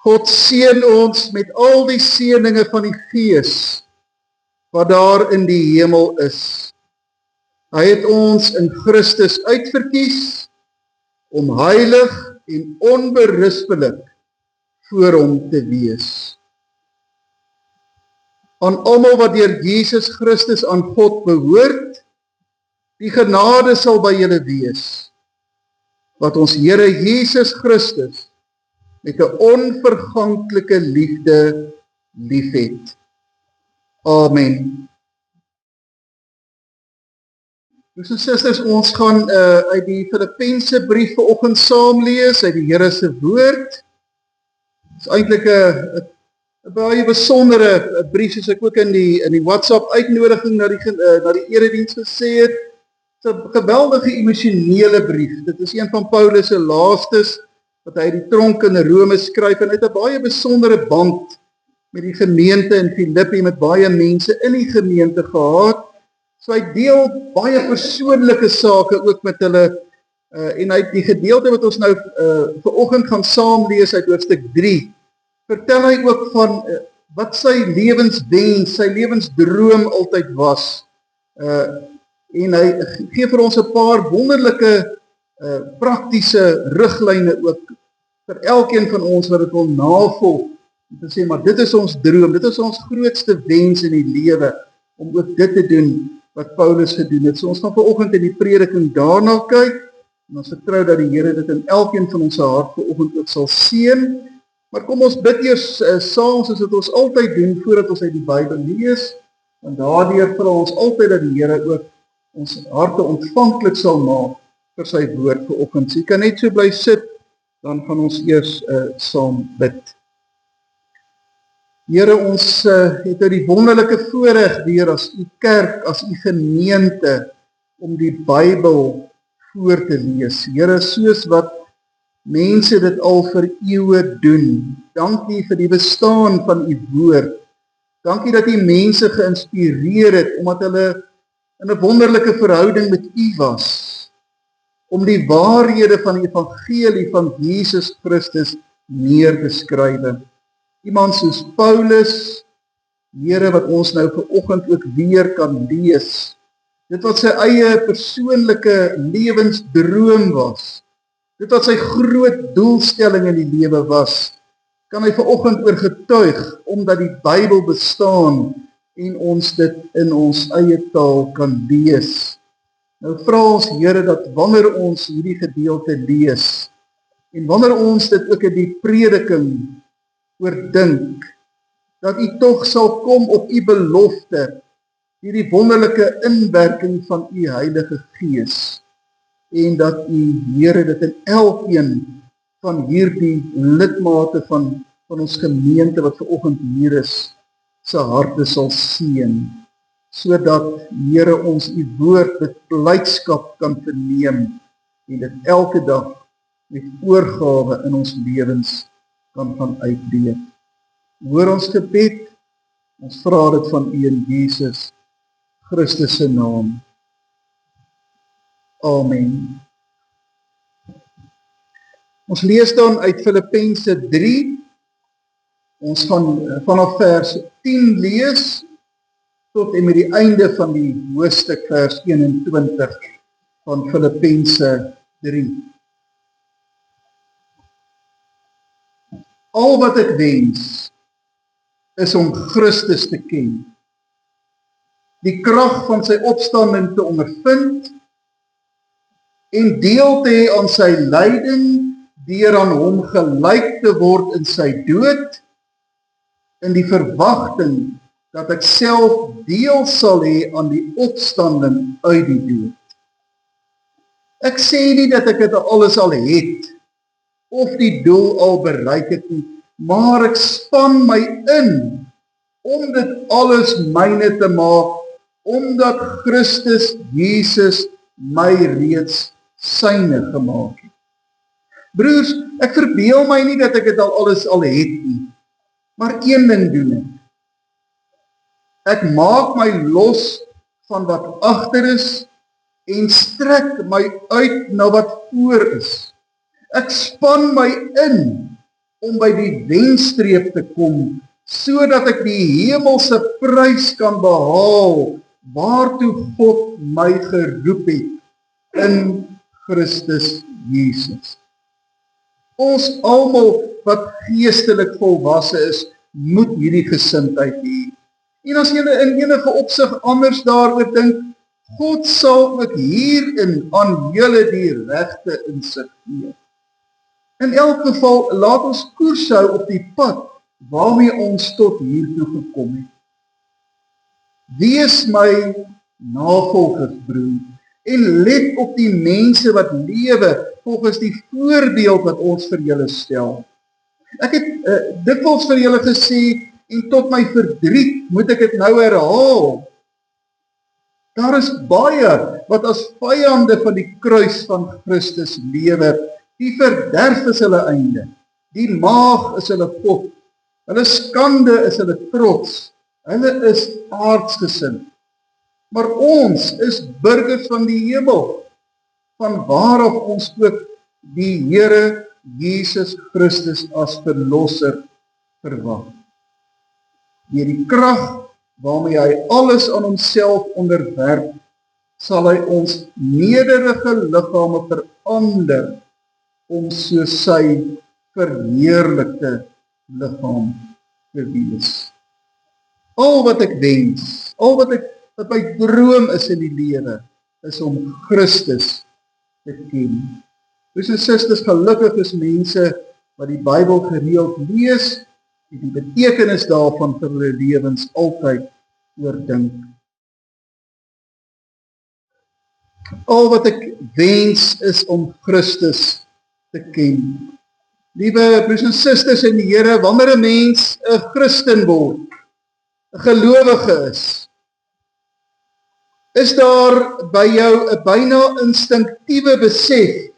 God seën ons met al die seëninge van die Gees wat daar in die hemel is. Hy het ons in Christus uitverkies om heilig en onberispelik voor hom te wees. Aan almal wat deur Jesus Christus aan God behoort, die genade sal by julle wees, wat ons Here Jesus Christus met 'n onverganklike liefde liefhet. Amen. Broers en susters, ons gaan uit die Filippense brief vanoggend saam lees, uit die Here se woord. Dit is eintlik 'n baie besondere brief, soos ek ook in die WhatsApp uitnodiging na die erediens gesê het. Dit is 'n geweldige emosionele brief. Dit is een van Paulus se laastes wat hy die tronk in Rome skryf, en hy het 'n baie besondere band met die gemeente in Filippi, met baie mense in die gemeente gehad. So hy deel baie persoonlike sake ook met hulle, en hy die gedeelte wat ons nou vanoggend gaan saam lees uit hoofstuk 3, vertel hy ook van wat sy lewenswens, sy lewensdroom altyd was. En hy gee vir ons 'n paar wonderlike praktiese riglyne ook vir elkeen van ons wat dit wil navolg, om te sê, maar dit is ons droom, dit is ons grootste wens in die lewe, om ook dit te doen wat Paulus gedoen het. So ons gaan vanoggend in die prediking daarna kyk, en ons vertrou dat die Here dit in elkeen van ons se hart vanoggend ook sal seën. Maar kom ons bid eers saam, soos wat ons altyd doen, voordat ons uit die Bybel lees, en daardeur vra ons altyd dat die Here ook ons harte ontvanklik sal maak vir sy woord vanoggend. So jy kan net so bly sit, dan gaan ons eers saam bid. Here, ons het die wonderlike voorreg weer as u kerk, as u gemeente, om die Bybel voor te lees. Here, soos wat mense dit al vir eeue doen. Dankie vir die bestaan van u woord. Dankie dat u mense geïnspireer het, omdat hulle in 'n wonderlike verhouding met u was, om die waarhede van die evangelie van Jesus Christus neer te skryf. Iemand soos Paulus, Here, wat ons nou vanoggend ook weer kan lees. Dit wat sy eie persoonlike lewensdroom was. Dit wat sy groot doelstelling in die lewe was, kan hy vanoggend oor getuig, omdat die Bybel bestaan en ons dit in ons eie taal kan lees. Nou vra ons, Here, dat wanneer ons hierdie gedeelte lees, en wanneer ons dit ook in die prediking oordink, dat u tog sal kom op u belofte, hierdie wonderlike inwerking van u Heilige Gees, en dat u, Here, dit in elkeen van hierdie lidmate van ons gemeente wat vanoggend hier is, se harte sal seën, sodat, Here, ons u woord met blydskap kan verneem, en dit elke dag met oorgawe in ons lewens kan gaan uitleef. Hoor ons gebed, ons vra dit van u in Jesus Christus se naam. Amen. Ons lees dan uit Filippense 3, ons gaan vanaf vers 10 lees, tot en met die einde van die hoofstuk vers 21 van Filippense 3. Al wat ek wens, is om Christus te ken, die krag van sy opstanding te ondervind, en deel te hê aan sy lyding, deur aan hom gelyk te word in sy dood, in die verwagting dat ek self deel sal hê aan die opstanding uit die dood. Ek sê nie dat ek dit alles al het, of die doel al bereik het nie, maar ek span my in, om dit alles myne te maak, omdat Christus Jesus my reeds syne gemaak het. Broers, ek verbeel my nie dat ek dit alles al het nie, maar een ding doen ek. Ek maak my los van wat agter is, en strek my uit na wat voor is. Ek span my in om by die wenstreep te kom, sodat ek die hemelse prys kan behaal, waartoe God my geroep het in Christus Jesus. Ons almal wat geestelik volwasse is, moet hierdie gesindheid hê. En as jy in enige opsig anders daaroor dink, God sal ook hierin aan julle die regte insig gee. In elk geval, laat ons koers hou op die pad waarmee ons tot hiertoe gekom het. Wees my navolgers, broer, en let op die mense wat lewe volgens die voorbeeld wat ons vir julle stel. Ek het dikwels vir julle gesê, en tot my verdriet moet ek dit nou herhaal. Daar is baie wat as vyande van die kruis van Christus lewe. Die verderf is hulle einde. Die maag is hulle pot. Hulle skande is hulle trots. Hulle is aardsgesind. Maar ons is burgers van die hemel, van waaraf ons ook die Here Jesus Christus as verlosser verwag. Deur die krag waarmee hy alles aan homself onderwerp, sal hy ons nederige liggame verander om so sy verheerlikte liggaam te wees. Al wat ek wens, wat my droom is in die lewe, is om Christus te ken. Broers en susters, gelukkig is mense wat die Bybel gereeld lees en die betekenis daarvan vir hulle lewens altyd oordink. Al wat ek wens is om Christus te ken. Liewe broers en susters in die Here, wanneer 'n mens 'n Christen word, 'n gelowige is daar by jou 'n byna instinktiewe besef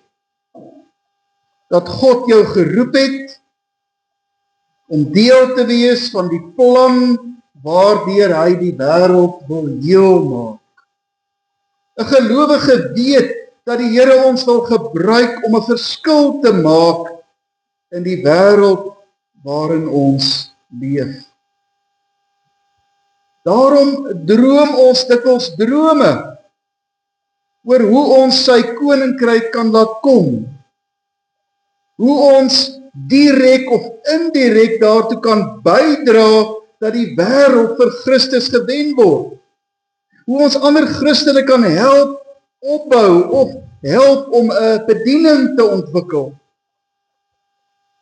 dat God jou geroep het om deel te wees van die plan waardeur hy die wêreld wil heel maak. 'n Gelowige weet dat die Here ons wil gebruik om 'n verskil te maak in die wêreld waarin ons leef. Daarom droom ons dikwels drome oor hoe ons sy koninkryk kan laat kom. Hoe ons direk of indirek daartoe kan bydra dat die wêreld vir Christus gewen word. Hoe ons ander Christene kan help opbou of help om 'n bediening te ontwikkel.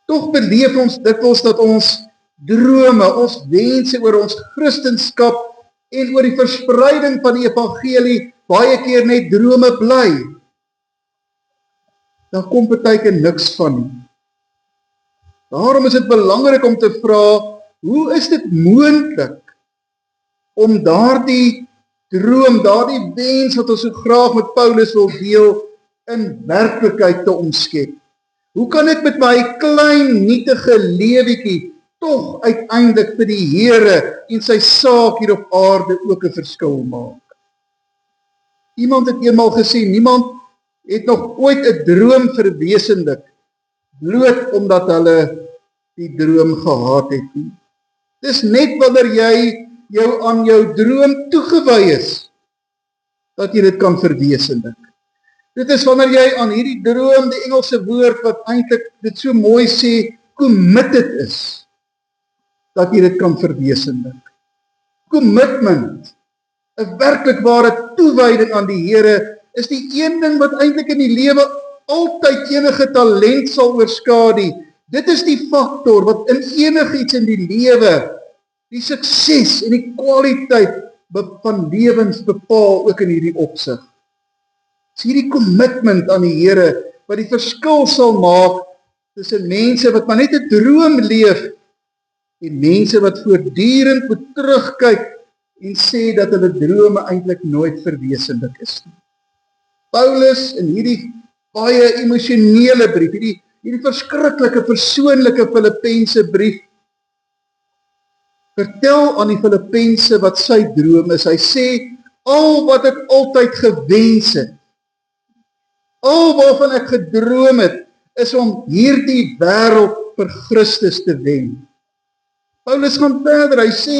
Tog beleef ons dikwels dat ons drome, ons wense oor ons Christendom en oor die verspreiding van die evangelie baie keer net drome bly. Daar kom partyke niks van nie. Daarom is dit belangrik om te vra, hoe is dit moontlik om daardie droom, daardie wens wat ons so graag met Paulus wil deel, in werklikheid te omskep? Hoe kan ek met my klein, nietige lewetjie tog uiteindelik vir die Here en sy saak hier op aarde ook 'n verskil maak? Iemand het eenmaal gesê, niemand het nog ooit 'n droom verwesenlik, bloot omdat hulle die droom gehad het nie. Dis net wanneer jy jou aan jou droom toegewy is, dat jy dit kan verwesenlik. Dit is wanneer jy aan hierdie droom, die Engelse woord wat eintlik dit so mooi sê, committed is, dat jy dit kan verwesenlik. Commitment, 'n werklik ware toewyding aan die Here, is die een ding wat eintlik in die lewe altyd enige talent sal oorskadu. Dit is die faktor wat in enigiets in die lewe die sukses en die kwaliteit van lewens bepaal, ook in hierdie opsig. Dis hierdie commitment aan die Here wat die verskil sal maak tussen mense wat maar net 'n droom leef en mense wat voortdurend moet terugkyk en sê dat hulle drome eintlik nooit verwesenlik is nie. Paulus in hierdie baie emosionele brief, hierdie verskriklike persoonlike Filippense brief, vertel aan die Filippense wat sy droom is. Hy sê, al wat ek altyd gewens het, al waarvan ek gedroom het, is om hierdie wêreld vir Christus te wen. Paulus gaan verder, hy sê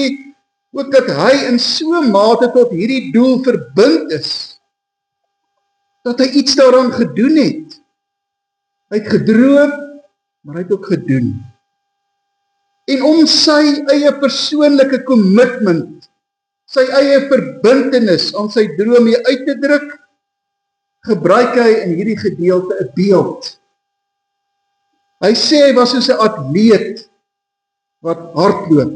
ook dat hy in so mate tot hierdie doel verbind is, dat hy iets daaraan gedoen het. Hy het gedroom, maar hy het ook gedoen. En om sy eie persoonlike commitment, sy eie verbintenis aan sy droom mee uit te druk, gebruik hy in hierdie gedeelte 'n beeld. Hy sê hy was soos 'n atleet wat hardloop.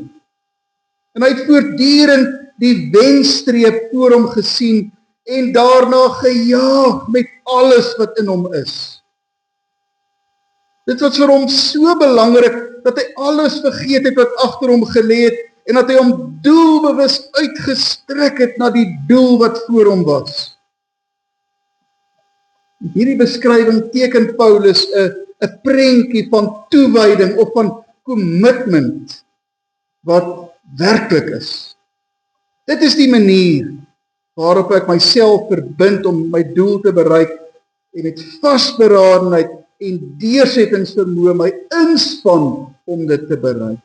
En hy het voortdurend die wenstreep voor hom gesien en daarna gejaag met alles wat in hom is. Dit was vir hom so belangrik dat hy alles vergeet het wat agter hom gelê het en dat hy hom doelbewus uitgestrek het na die doel wat voor hom was. Hierdie beskrywing teken Paulus 'n prentjie van toewyding of van commitment wat werklik is. Dit is die manier waarop ek myself verbind om my doel te bereik en met vasberadenheid en deursettingsvermoë my inspann om dit te bereik.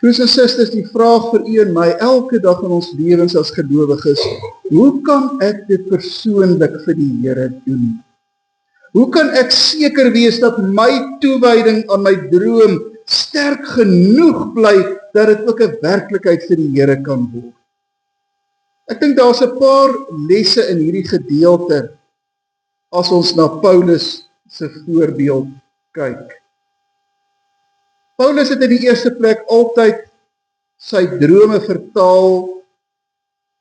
Broers en susters, die vraag vir u en my elke dag in ons lewens as gelowiges, hoe kan ek dit persoonlik vir die Here doen? Hoe kan ek seker wees dat my toewyding aan my droom sterk genoeg bly dat dit ook 'n werklikheid vir die Here kan word? Ek dink daar's 'n paar lesse in hierdie gedeelte as ons na Paulus se voorbeeld kyk. Paulus het in die eerste plek altyd sy drome vertaal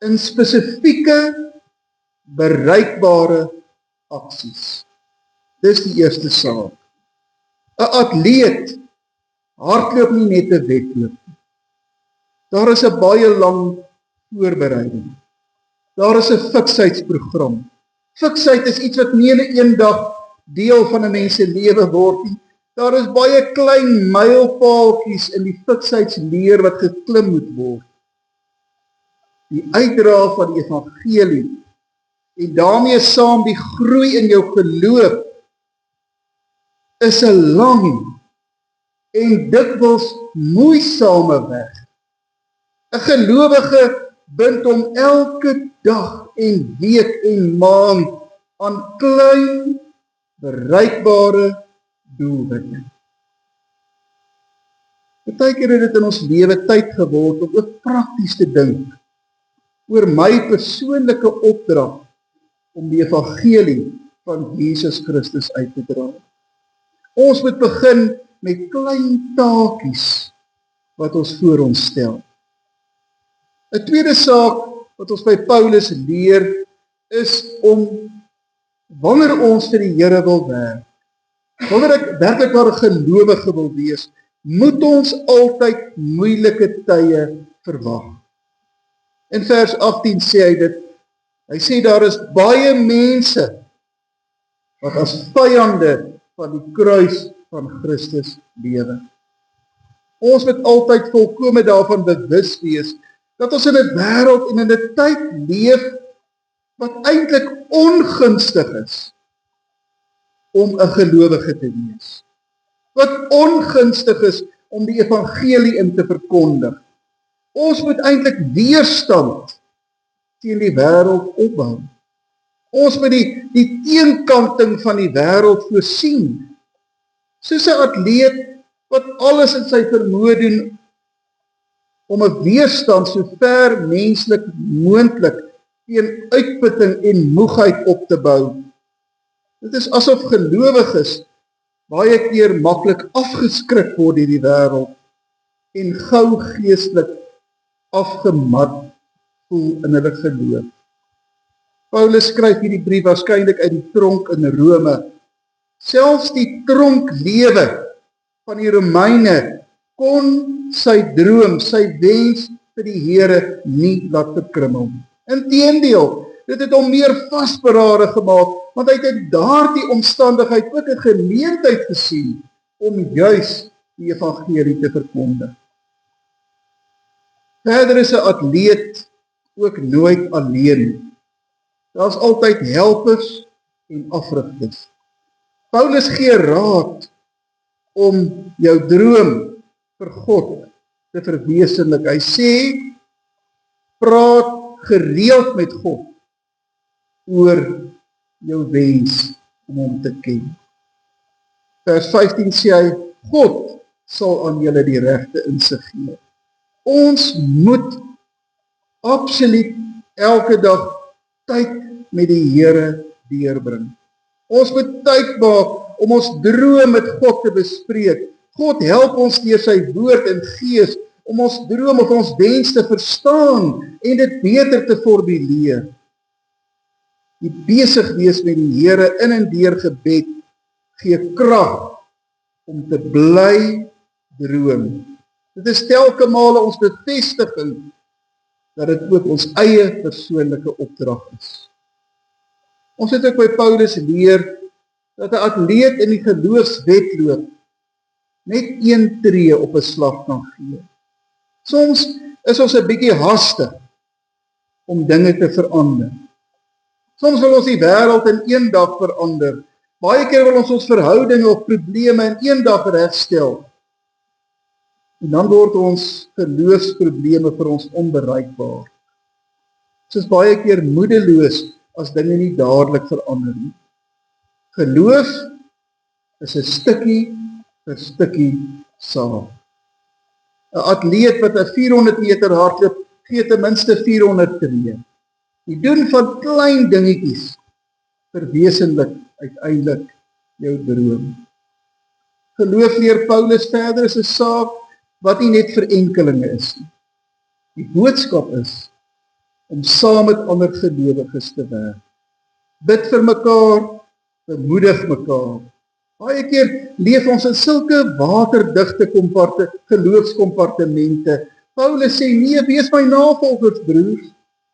in spesifieke, bereikbare aksies. Dis die eerste saak. 'n Atleet hardloop nie net 'n wedloop. Daar is 'n baie lang voorbereiding. Daar is 'n fiksheidsprogram. Fiksheid is iets wat nie in 'n eendag deel van 'n mens se lewe word nie. Daar is baie klein mylpaaltjies in die fiksheidsleer wat geklim moet word. Die uitdra van die evangelie en daarmee saam die groei in jou geloof is 'n lang en dikwels moeisame weg. 'n Gelowige bind hom elke dag en week en maand aan klein, bereikbare doelwitte. Partykeer het dit in ons lewe tyd geword om ook prakties te dink oor my persoonlike opdrag om die evangelie van Jesus Christus uit te dra. Ons moet begin met klein taakies wat ons voor ons stel. 'n Tweede saak wat ons by Paulus leer is om, wanneer ons vir die Here wil werk, wanneer ek werklik waar 'n gelowige wil wees, moet ons altyd moeilike tye verwag. In vers 18 sê hy dit, hy sê daar is baie mense wat as vyande van die kruis van Christus lewe. Ons moet altyd volkome daarvan bewus wees, dat ons in 'n wêreld en in 'n tyd leef, wat eintlik ongunstig is, om 'n gelowige te wees. Wat ongunstig is, om die evangelie in te verkondig. Ons moet eintlik weerstand teen die wêreld opbou. Ons moet die teenkanting van die wêreld voorsien. Soos 'n atleet wat alles in sy vermoë doen om 'n weerstand so ver menslik moontlik teen uitputting en moegheid op te bou. Dit is asof gelowiges baie keer maklik afgeskrik word deur die wêreld en gou geestelik afgemat voel in hulle geloof. Paulus skryf hierdie brief waarskynlik uit die tronk in Rome. Selfs die tronklewe van die Romeine kon sy droom, sy wens vir die Here nie laat verkrummel. Inteendeel, dit het hom meer vasberade gemaak, want hy het in daardie omstandigheid ook 'n geleentheid gesien om juis die evangelie te verkondig. Verder is 'n atleet ook nooit alleen. Daar's altyd helpers en afrigters. Paulus gee raad om jou droom vir God te verwesenlik. Hy sê, praat gereeld met God oor jou wens om hom te ken. Vers 15 sê hy, God sal aan julle die regte insig gee. Ons moet absoluut elke dag tyd met die Here deurbring. Ons moet tyd maak om ons droom met God te bespreek. God help ons deur sy woord en gees om ons droom of ons wens te verstaan en dit beter te formuleer. Die besig wees met die Here in en deur gebed gee krag om te bly droom. Dit is telke male ons bevestiging dat dit ook ons eie persoonlike opdrag is. Ons het ook by Paulus leer dat 'n atleet in die geloofswedloop net een tree op 'n slag kan gee. Soms is ons 'n bietjie haastig om dinge te verander. Soms wil ons die wêreld in een dag verander. Baie keer wil ons verhoudinge of probleme in een dag regstel. En dan word ons geloofsprobleme vir ons onbereikbaar. Ons is baie keer moedeloos as dinge nie dadelik verander nie. Geloof is 'n stukkie vir stukkie saam. 'n Atleet wat 'n 400 meter hardloop, gee ten minste 400 tree. Die doen van klein dingetjies verwesenlik uiteindelik jou droom. Geloof, leer Paulus verder, is 'n saak wat nie net vir enkelinge is nie. Die boodskap is om saam met ander gelowiges te werk. Bid vir mekaar, bemoedig mekaar. Baie keer leef ons in sulke waterdigte geloofskompartemente. Paulus sê, nee, wees my navolgers, broers,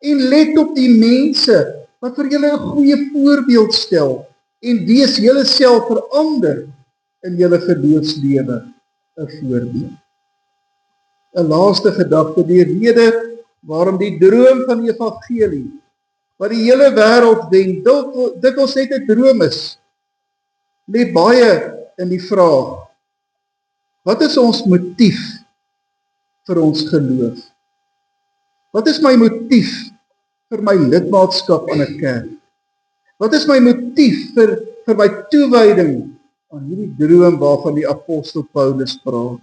en let op die mense wat vir julle 'n goeie voorbeeld stel, en wees julle self verander in julle geloofslewe 'n voorbeeld. 'n laaste gedagte, die rede waarom die droom van die evangelie, wat die hele wêreld wen, dikwels net 'n droom is, lê baie in die vraag, wat is ons motief vir ons geloof? Wat is my motief vir my lidmaatskap aan 'n kerk? Wat is my motief vir my toewyding aan hierdie droom waarvan die apostel Paulus praat?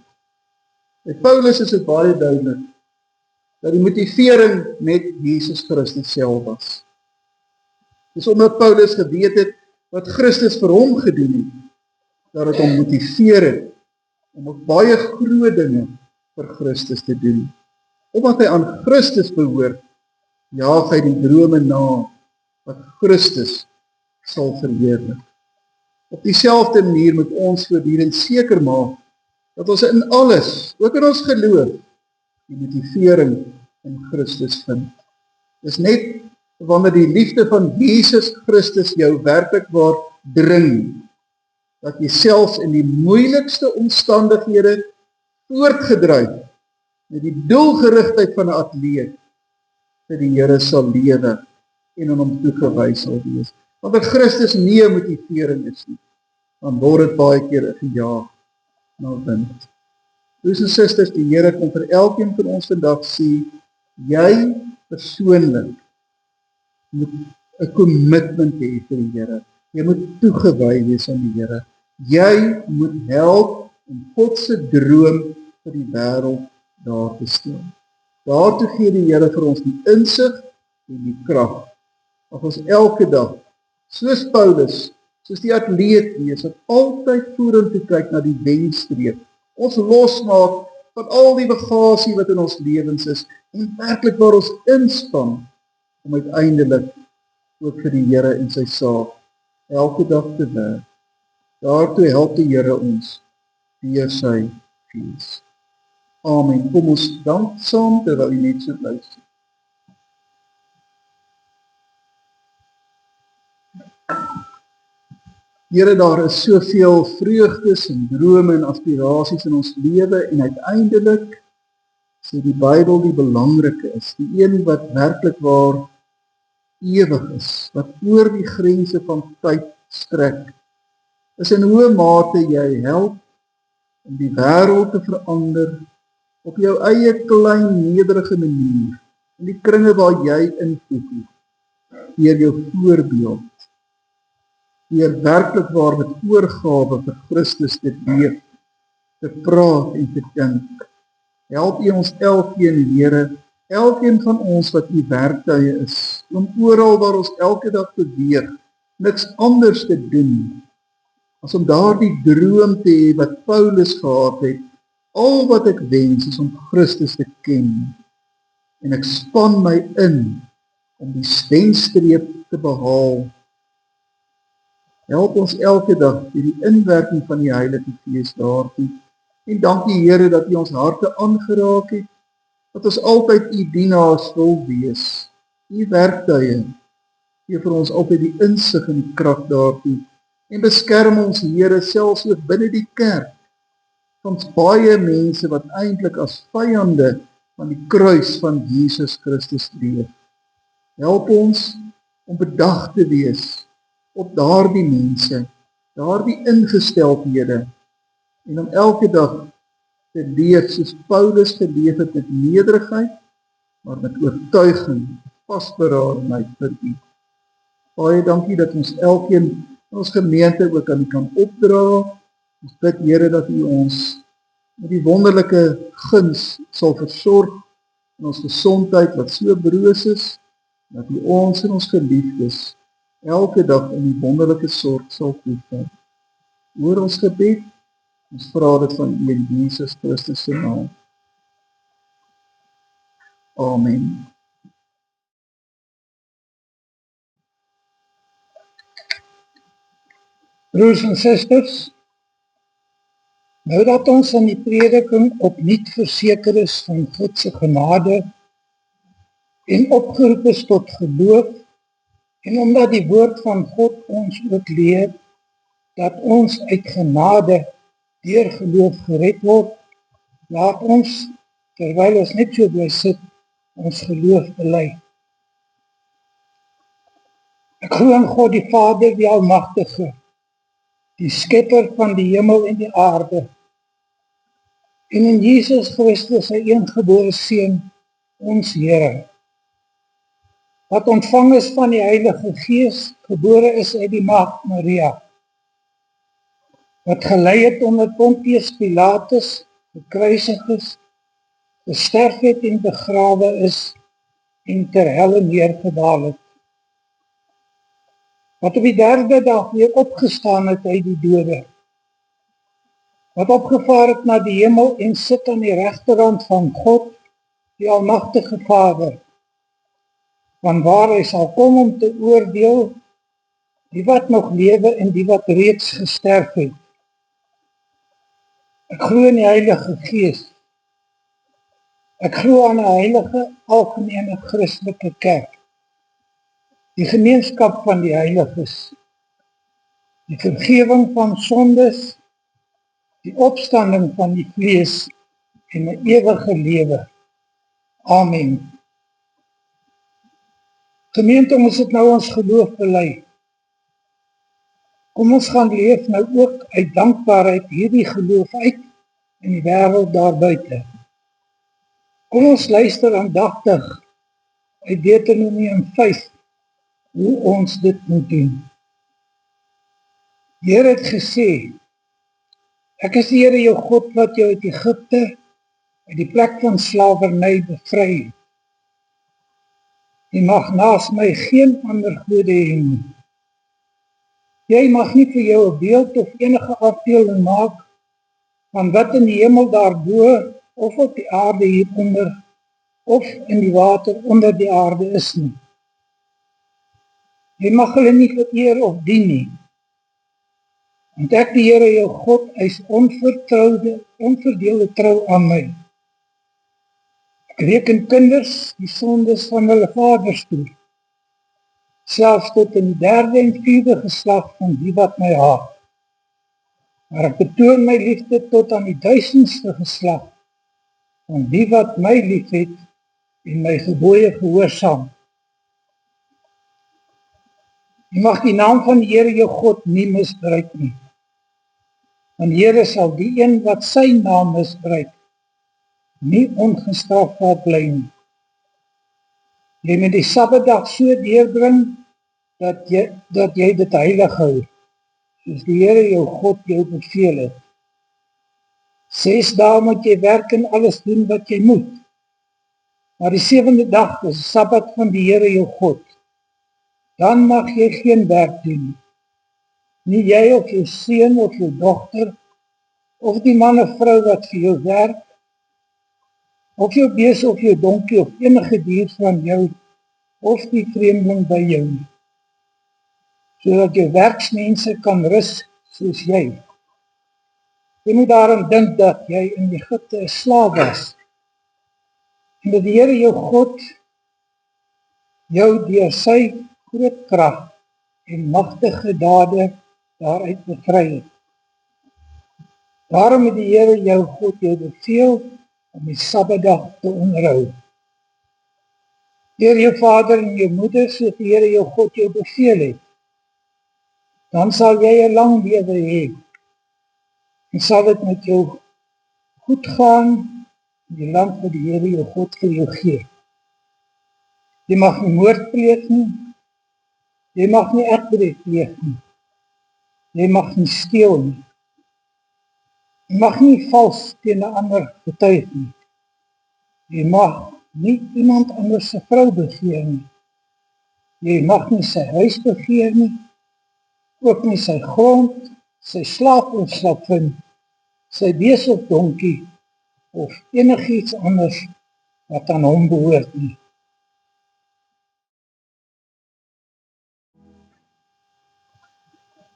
By Paulus is dit baie duidelik dat die motivering net Jesus Christus self was. Dis omdat Paulus geweet het wat Christus vir hom gedoen het, dat het hom motiveer het om ook baie groot dinge vir Christus te doen. Omdat hy aan Christus behoort, jaag hy die drome na wat Christus sal verheerlik. Op dieselfde manier moet ons voortdurend seker maak dat ons in alles, ook in ons geloof, die motivering in Christus vind. Dis net wanneer die liefde van Jesus Christus jou werklik waar dring, dat jy selfs in die moeilikste omstandighede voortgedryf met die doelgerigtheid van 'n atleet vir die Here sal lewe en aan hom toegewys sal wees. Wanneer Christus nie 'n motivering is nie, dan word dit baie keer gejaag na wind. Broers en susters, die Here kom vir elkeen van ons vandag sê, jy persoonlik moet 'n commitment hê vir die Here. Jy moet toegewy wees aan die Here. Jy moet help om God se droom vir die wêreld daar te stel. Daartoe gee die Here vir ons die insig en die krag. Of ons elke dag, soos Paulus, soos die atleet wees, wat altyd vorentoe kyk na die wenstreep. Ons losmaak van al die bagasie wat in ons lewens is en werklik waar ons inspann om uiteindelik ook vir die Here en sy saak elke dag te werk. Daartoe help die Here ons deur sy gees. Amen. Kom ons dank saam terwyl jy net so luister. Here, daar is soveel vreugdes en drome en aspirasies in ons lewe en uiteindelik sê die Bybel die belangrike is, die een wat werklik waar ewig is, wat oor die grense van tyd strek, is in hoe mate jy help om die wêreld te verander op jou eie klein nederige manier, in die kringe waar jy invoeg, deur jou voorbeeld, deur werklik waar met oorgawe vir Christus te leef, te praat en te dink. Help U ons elkeen, Here, elkeen van ons wat U werktuie is, om oral waar ons elke dag beweeg, niks anders te doen, as om daardie droom te hê wat Paulus gehad het. Al wat ek wens is om Christus te ken, en ek span my in om die wenstreep te behaal. Help ons elke dag deur die inwerking van die Heilige Gees daartoe. En dankie Here dat U ons harte aangeraak het, dat ons altyd U dienaars wil wees. U werktuie gee vir ons altyd die insig en die krag daartoe. En beskerm ons Here selfs ook binne die kerk. Ons baie mense wat eintlik as vyande van die kruis van Jesus Christus leef. Help ons om bedag te wees op daardie mense, daardie ingesteldhede, en om elke dag te leef soos Paulus geleef het met nederigheid, maar met oortuiging, vasberadenheid vir U. Baie dankie dat ons elkeen in ons gemeente ook aan U kan opdra. Ons bid Here dat U ons met die wonderlike guns sal versorg in ons gesondheid wat so broos is, dat U ons en ons geliefdes elke dag in die wonderlike sorg sal toeval. Hoor ons gebed, ons vra dit van U in Jesus Christus se naam. Amen. Broers en susters, nou dat ons in die prediking opnuut verseker is van God se genade en opgeroep is tot geloof, en omdat die woord van God ons ook leer dat ons uit genade deur geloof gered word, laat ons, terwyl ons net so bly sit, ons geloof bely. Ek glo in God die Vader, die Almagtige, die skepper van die hemel en die aarde, en in Jesus Christus, sy engebore Seun, ons Here, wat ontvang is van die Heilige Gees, gebore is uit die Maagd Maria, wat gelei het onder Pontius Pilatus, gekruisig is, gesterf het en begrawe is, en ter helle neergedaal het, wat op die 3de dag weer opgestaan het uit die dode, wat opgevaar het na die hemel en sit aan die regterhand van God, die Almagtige Vader, vanwaar hy sal kom om te oordeel die wat nog lewe en die wat reeds gesterf het. Ek glo in die Heilige Gees. Ek glo aan 'n heilige, algemene Christelike kerk, die gemeenskap van die heiliges, die vergewing van sondes, die opstanding van die vlees en 'n ewige lewe. Amen. Gemeente, ons het nou ons geloof bely. Kom ons gaan leef nou ook uit dankbaarheid hierdie geloof uit in die wêreld daar buite. Kom ons luister aandagtig uit Deuteronomium 5 hoe ons dit moet doen. Die Here het gesê, ek is die Here jou God wat jou uit Egipte, uit die plek van slawerny bevry het. Jy mag naas my geen ander gode hê nie. Jy mag nie vir jou 'n beeld of enige afbeelding maak van wat in die hemel daarbo of op die aarde hieronder of in die water onder die aarde is nie. Jy mag hulle nie vereer of dien nie. Want ek die Here jou God, hy is onverdeelde trou aan my. Ek reken kinders die sondes van hulle vaders toe, selfs tot in die 3de en 4de geslag van die wat my haat. Maar ek betoon my liefde tot aan die 1000ste geslag van die wat my liefhet en my gebooie gehoorsaam. Jy mag die naam van die Here jou God nie misbruik nie. Want die Here sal die een wat sy naam misbruik, nie ongestrafbaar bly nie. Jy moet die Sabbatdag so deurbring, dat jy dit heilig hou, soos die Here jou God jou beveel het. 6 dae moet jy werk en alles doen wat jy moet. Maar die 7de dag is die Sabbat van die Here jou God. Dan mag jy geen werk doen nie. Nie jy of jou seun of jou dogter, of die man of vrou wat vir jou werk, of jou bees of jou donkie of enige dier van jou, of die vreemdeling by jou nie. Sodat jou werksmense kan rus soos jy. Jy moet daaraan dink dat jy in Egipte 'n slaaf was, en dat die Here jou God jou deur sy groot krag en magtige dade daaruit bevry het. Daarom het die Here jou God jou beveel om die Sabbatdag te onderhou. Deur jou vader en jou moeder, soos die Here jou God jou beveel het. Dan sal jy 'n lang lewe hê, en sal dit met jou goed gaan in die land wat die Here jou God vir jou gee. Jy mag nie moord pleeg nie, jy mag nie egbreek pleeg nie, jy mag nie steel nie, jy mag nie vals teen 'n ander getuig nie, jy mag nie iemand anders se vrou begeer nie, jy mag nie sy huis begeer nie, ook nie sy grond, sy slaaf of slavin, sy bees of donkie, of enigiets anders wat aan hom behoort nie.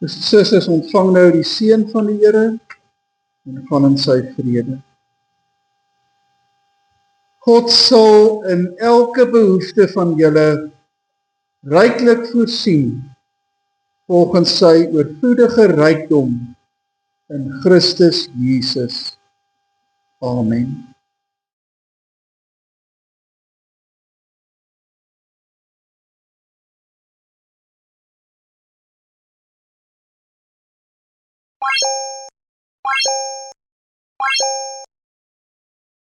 Susters, ontvang nou die seën van die Here en gaan in sy vrede. God sal in elke behoefte van julle ryklik voorsien volgens sy oorvloedige rykdom in Christus Jesus. Amen.